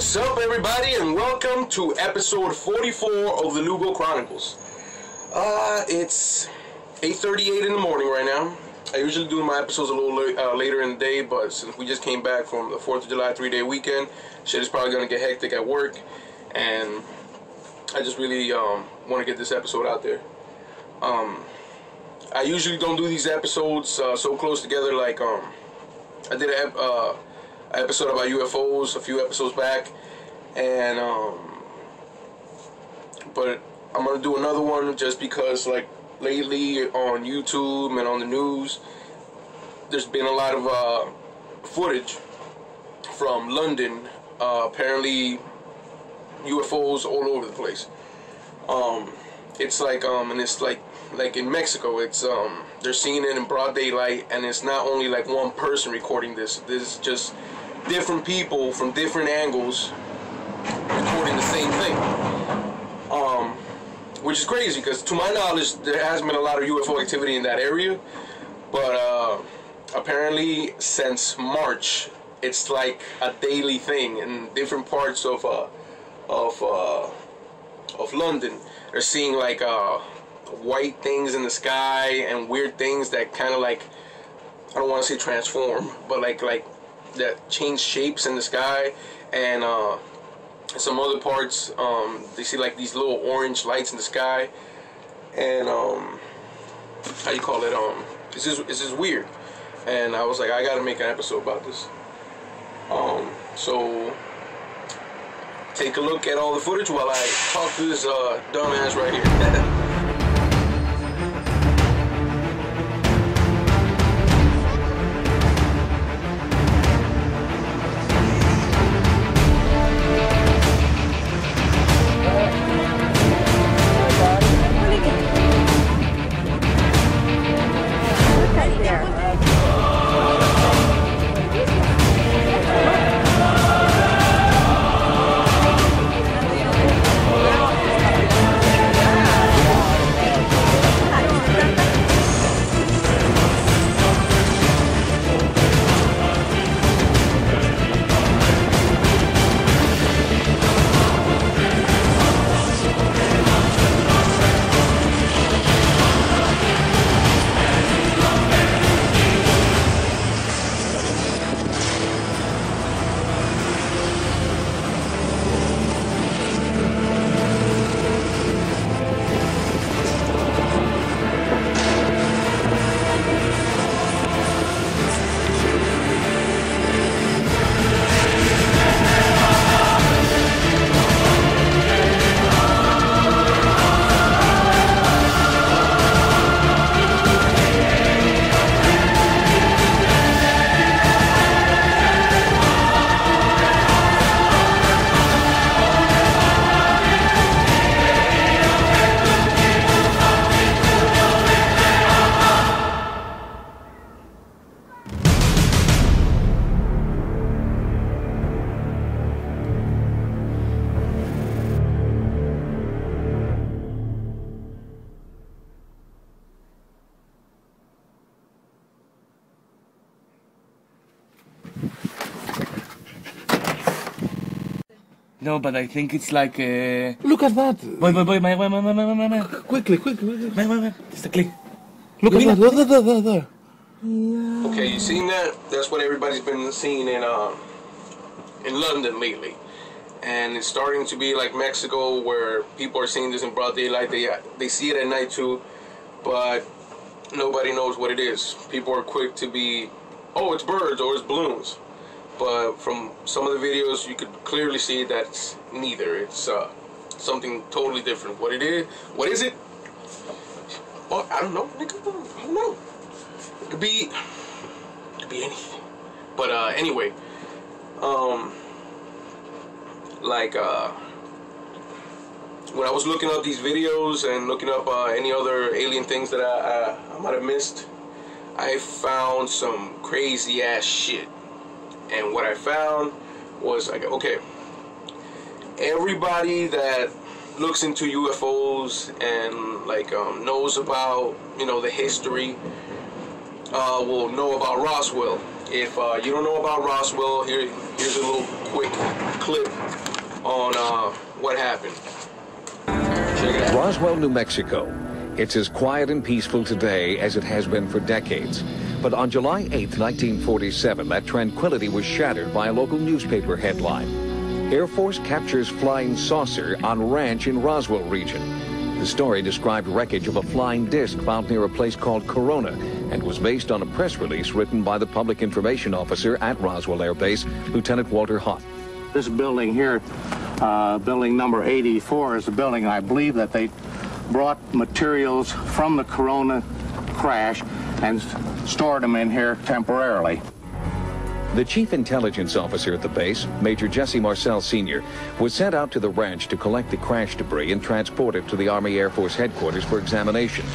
What's up, everybody, and welcome to episode 44 of the Lugo Chronicles. It's 8:38 in the morning right now. I usually do my episodes a little later in the day, but since we just came back from the 4th of July 3-day weekend, shit is probably going to get hectic at work, and I just really want to get this episode out there. I usually don't do these episodes so close together. Like I did an episode about UFOs a few episodes back, and but I'm gonna do another one just because, like, lately on YouTube and on the news, there's been a lot of footage from London. Apparently UFOs all over the place. It's like and it's like in Mexico, it's they're seeing it in broad daylight, and it's not only like one person recording this. This is just different people from different angles recording the same thing, which is crazy because, to my knowledge, there hasn't been a lot of UFO activity in that area, but apparently since March it's like a daily thing in different parts of London. They're seeing like white things in the sky and weird things that kind of, like, I don't want to say transform, but like that change shapes in the sky. And some other parts, they see like these little orange lights in the sky, and how you call it, it's just weird. And I was like, I gotta make an episode about this. So take a look at all the footage while I talk to this dumbass right here. No, but I think it's like Look at that! Boy, man. Quickly. Man. Just a click. Look at that, there. Okay, you seen that? That's what everybody's been seeing in London lately, and it's starting to be like Mexico, where people are seeing this in broad daylight. They see it at night too, but nobody knows what it is. People are quick to be, oh, it's birds or it's balloons. But from some of the videos, you could clearly see that it's neither. It's something totally different. What is it? Well, I don't know, nigga. I don't know. It could be anything. But anyway, when I was looking up these videos and looking up any other alien things that I might have missed, I found some crazy ass shit. And what I found was, like, okay, everybody that looks into UFOs and like knows about, you know, the history, will know about Roswell. If you don't know about Roswell, here's Here's a little quick clip on what happened. Check it out. Roswell, New Mexico. It's as quiet and peaceful today as it has been for decades. But on July 8, 1947, that tranquility was shattered by a local newspaper headline. Air Force captures flying saucer on ranch in Roswell region. The story described wreckage of a flying disc found near a place called Corona and was based on a press release written by the public information officer at Roswell Air Base, Lieutenant Walter Hutt. This building here, building number 84, is a building I believe that they brought materials from the Corona crash and stored them in here temporarily. The chief intelligence officer at the base, Major Jesse Marcel Sr., was sent out to the ranch to collect the crash debris and transport it to the Army Air Force headquarters for examination.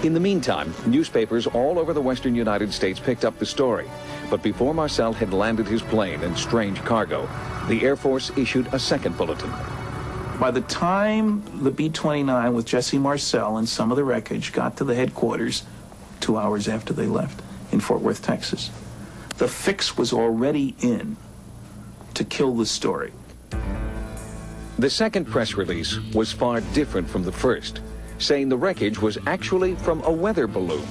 In the meantime, newspapers all over the western United States picked up the story. But before Marcel had landed his plane and strange cargo, the Air Force issued a second bulletin. By the time the B-29 with Jesse Marcel and some of the wreckage got to the headquarters 2 hours after they left in Fort Worth, Texas, the fix was already in to kill the story. The second press release was far different from the first, saying the wreckage was actually from a weather balloon.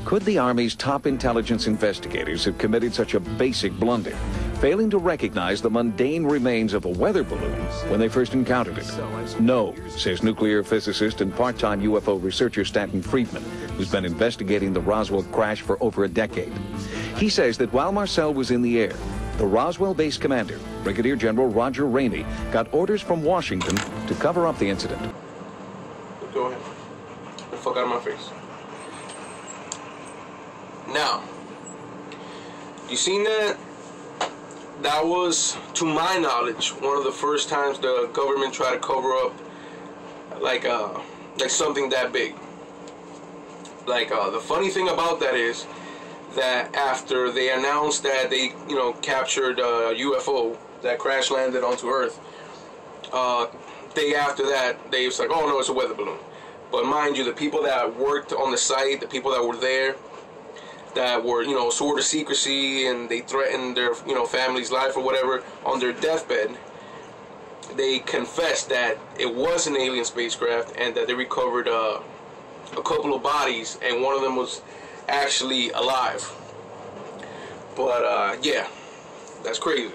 Could the Army's top intelligence investigators have committed such a basic blunder, failing to recognize the mundane remains of a weather balloon when they first encountered it? No, says nuclear physicist and part-time UFO researcher Stanton Friedman, who's been investigating the Roswell crash for over a decade. He says that while Marcel was in the air, the Roswell base commander, Brigadier General Roger Ramey, got orders from Washington to cover up the incident. Go ahead. Get the fuck out of my face. Now, you seen that? That was, to my knowledge, one of the first times the government tried to cover up like something that big. The funny thing about that is that after they announced that they, captured a UFO that crash landed onto Earth, day after that, they was like, oh no, it's a weather balloon. But mind you, the people that worked on the site, the people that were there, that were, swore to secrecy, and they threatened their, family's life or whatever on their deathbed, they confessed that it was an alien spacecraft and that they recovered a couple of bodies, and one of them was actually alive. But yeah, that's crazy.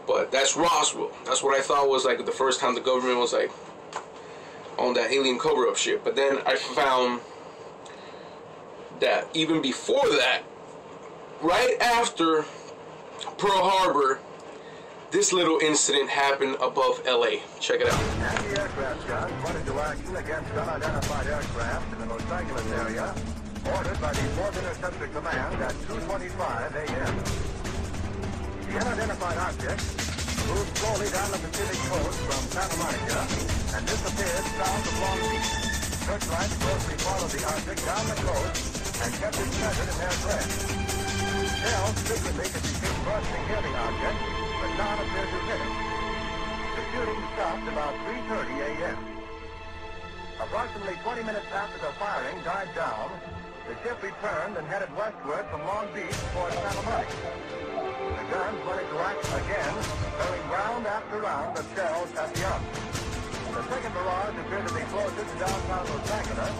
But that's Roswell. That's what I thought was like the first time the government was like on that alien cover-up shit. But then I found that even before that, right after Pearl Harbor, this little incident happened above LA. Check it out. Anti-aircraft guns wanted to action against unidentified aircraft in the Los Angeles area, ordered by the 4th Interceptor Command at 2:25 a.m. The unidentified object moved slowly down the Pacific coast from Santa Monica and disappeared south of Long Beach. Searchlights closely followed the object down the coast and kept it centered in their thread. Shells frequently could be seen bursting near the object, but none appeared to hit it. The shooting stopped about 3:30 a.m. Approximately 20 minutes after the firing died down, the ship returned and headed westward from Long Beach toward Santa Monica. The guns went into action again, throwing round after round of shells at the object. The second barrage appeared to be closer to downtown Los Angeles,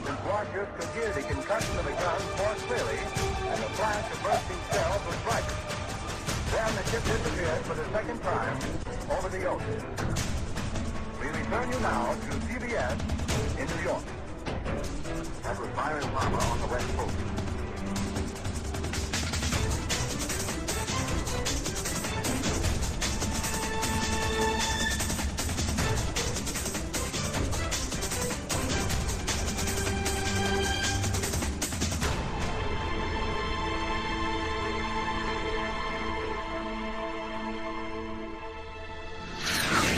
since watchers could hear the concussion of the guns more clearly, and the flash of bursting shells was brighter. Then the ship disappeared for the second time over the ocean. We return you now to CBS in New York. That was Byron Palmer on the West Coast.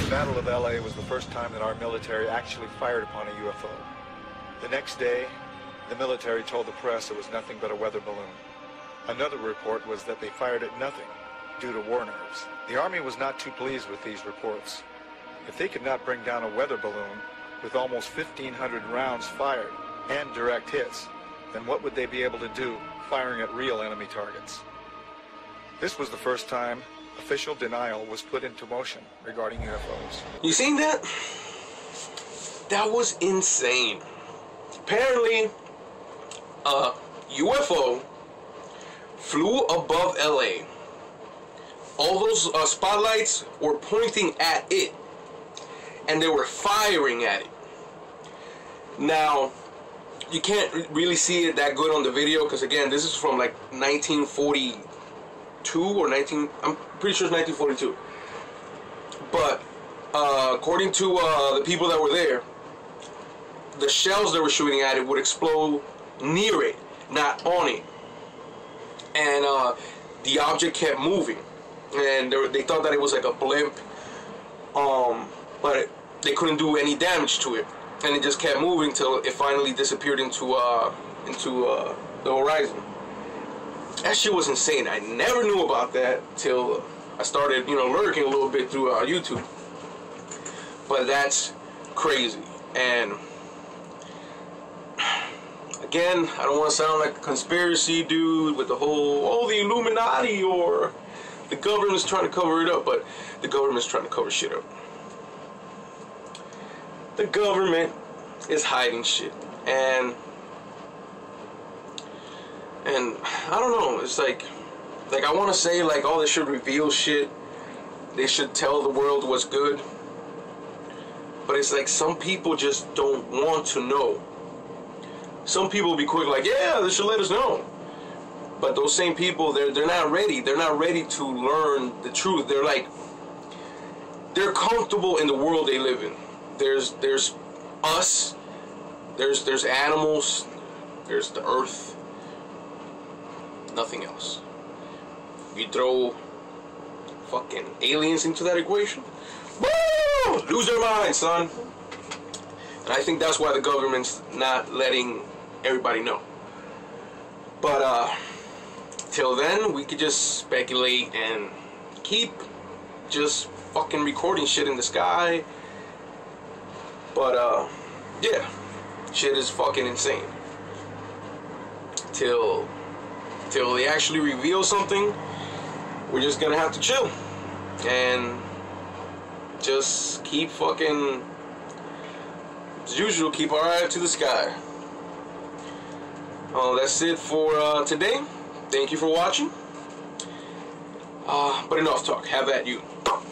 The Battle of LA was the first time that our military actually fired upon a UFO. The next day, the military told the press it was nothing but a weather balloon. Another report was that they fired at nothing due to war nerves. The Army was not too pleased with these reports. If they could not bring down a weather balloon with almost 1,500 rounds fired and direct hits, then what would they be able to do firing at real enemy targets? This was the first time official denial was put into motion regarding UFOs. You seen that? That was insane. Apparently, a UFO flew above LA. All those spotlights were pointing at it, and they were firing at it. Now, you can't really see it that good on the video, because again, this is from like 1942 or I'm pretty sure it's 1942. But according to the people that were there, the shells that were shooting at it would explode near it, not on it. And the object kept moving, and they thought that it was like a blimp, but they couldn't do any damage to it, and it just kept moving till it finally disappeared into the horizon. That shit was insane. I never knew about that till I started, lurking a little bit through YouTube. But that's crazy. And again, I don't want to sound like a conspiracy dude with the whole, the Illuminati or the government's trying to cover it up, but the government's trying to cover shit up. The government is hiding shit, and I don't know, it's like I want to say like, they should reveal shit, they should tell the world what's good, but it's like some people just don't want to know. Some people will be quick like, yeah, they should let us know. But those same people, they're not ready. They're not ready to learn the truth. They're comfortable in the world they live in. There's us. There's animals. There's the earth. Nothing else. You throw fucking aliens into that equation, woo! Lose their minds, son. And I think that's why the government's not letting everybody know. But till then, we could just speculate and keep just fucking recording shit in the sky. But yeah, shit is fucking insane. Till they actually reveal something, we're just gonna have to chill and just keep fucking, as usual, keep our eye to the sky. That's it for today. Thank you for watching. But enough talk. Have at you.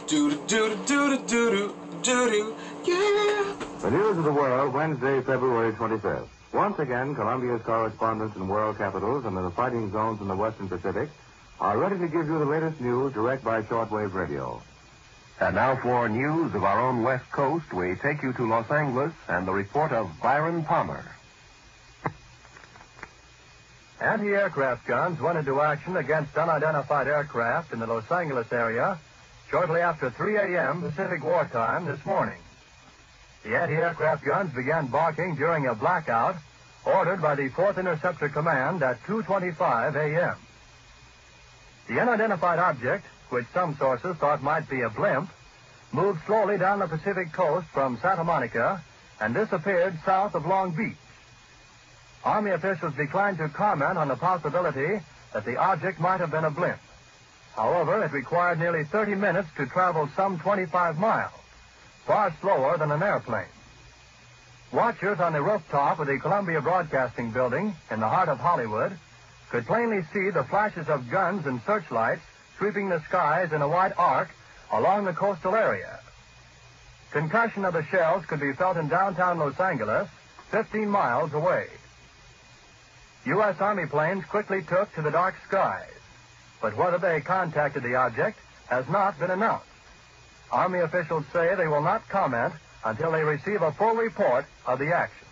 Do do do do do do do. Yeah. The news of the world, Wednesday, February 25th. Once again, Columbia's correspondents in world capitals and in the fighting zones in the Western Pacific are ready to give you the latest news direct by shortwave radio. And now for news of our own West Coast, we take you to Los Angeles and the report of Byron Palmer. Anti-aircraft guns went into action against unidentified aircraft in the Los Angeles area shortly after 3 a.m. Pacific wartime this morning. The anti-aircraft guns began barking during a blackout ordered by the 4th Interceptor Command at 2:25 a.m. The unidentified object, which some sources thought might be a blimp, moved slowly down the Pacific coast from Santa Monica and disappeared south of Long Beach. Army officials declined to comment on the possibility that the object might have been a blimp. However, it required nearly 30 minutes to travel some 25 miles, far slower than an airplane. Watchers on the rooftop of the Columbia Broadcasting Building in the heart of Hollywood could plainly see the flashes of guns and searchlights sweeping the skies in a wide arc along the coastal area. Concussion of the shells could be felt in downtown Los Angeles, 15 miles away. U.S. Army planes quickly took to the dark skies, but whether they contacted the object has not been announced. Army officials say they will not comment until they receive a full report of the action.